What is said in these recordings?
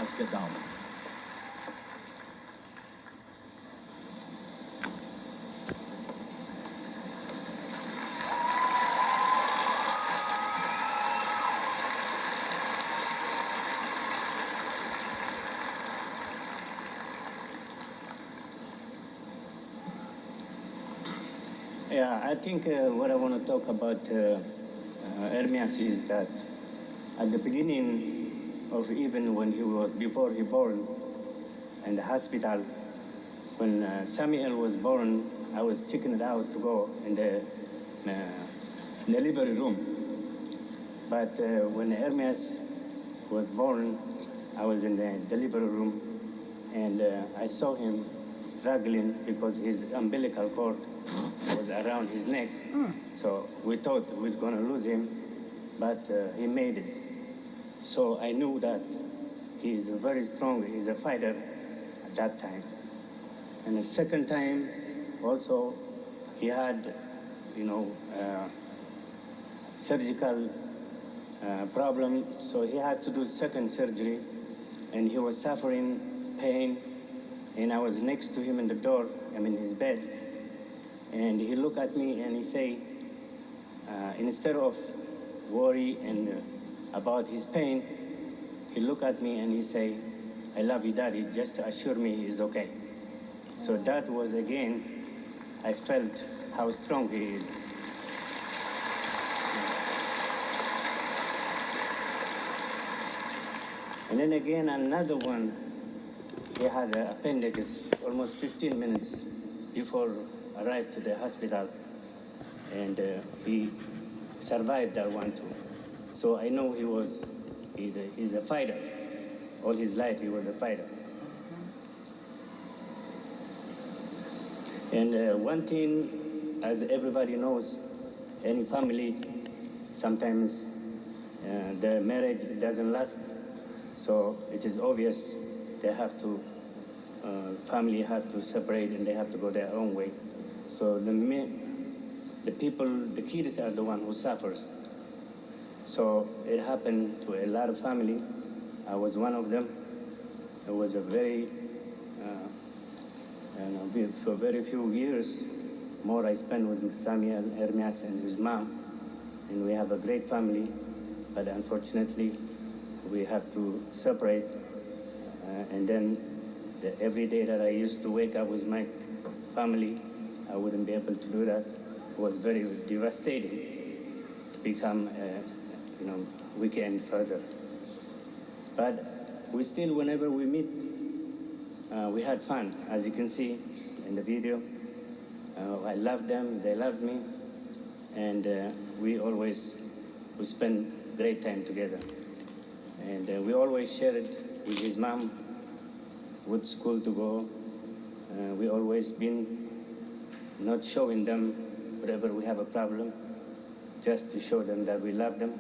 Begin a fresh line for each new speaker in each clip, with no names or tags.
Let's get down.
Yeah, I think what I want to talk about Ermias is that at the beginning of even when he was, before he born in the hospital, when Samuel was born, I was checking it out to go in the delivery room. But when Ermias was born, I was in the delivery room, and I saw him struggling because his umbilical cord was around his neck. So we thought we was going to lose him, but he made it. So I knew that he is very strong. He's a fighter at that time. And the second time, also, he had, surgical problem. So he had to do second surgery, and he was suffering pain. And I was next to him in the door, his bed. And he looked at me and he say, instead of worry and about his pain, he looked at me and he say, I love you, Daddy, just to assure me he's okay. So that was, again, I felt how strong he is. And then again, another one, he had an appendix almost 15 minutes before arrived to the hospital, and he survived that one too. So I know he's a fighter. All his life he was a fighter. And one thing, as everybody knows, any family, sometimes the marriage doesn't last. So it is obvious they have to, family have to separate and they have to go their own way. So the kids are the one who suffers. So it happened to a lot of family. I was one of them. It was a very, for very few years more I spent with Samuel, Ermias, and his mom. And we have a great family, but unfortunately we have to separate. And then every day that I used to wake up with my family, I wouldn't be able to do that. It was very devastating to become, weekend further. But we still, whenever we meet, we had fun, as you can see in the video. I loved them, they loved me, and we spend great time together. And we always shared with his mom what school to go. We always been not showing them whenever we have a problem, just to show them that we love them,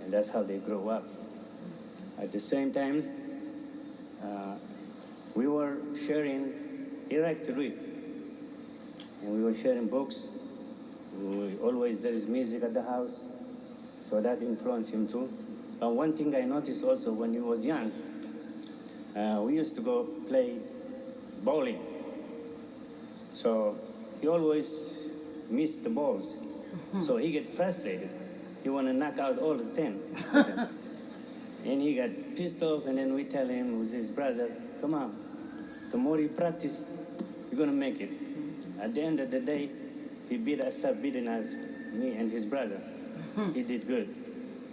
and that's how they grow up. At the same time, we were sharing, he liked to read, and we were sharing books. There is music at the house, so that influenced him too. But one thing I noticed also when he was young, we used to go play bowling. So he always missed the balls. So he get frustrated. He want to knock out all the 10. And he got pissed off, and then we tell him with his brother, come on, the more you practice, you're going to make it. At the end of the day, he started beating us, me and his brother. He did good.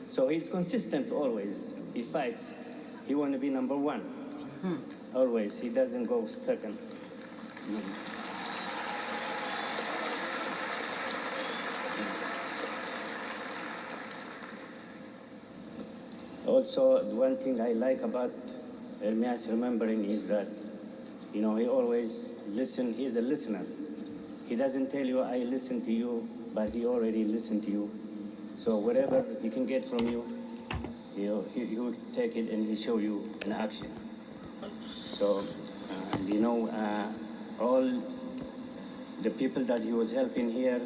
So he's consistent always. He fights. He want to be number one. Always. He doesn't go second. Also, one thing I like about Ermias remembering is that, he always listens. He's a listener. He doesn't tell you, I listen to you, but he already listened to you. So whatever he can get from you, he will take it and he'll show you an action. So, all the people that he was helping here,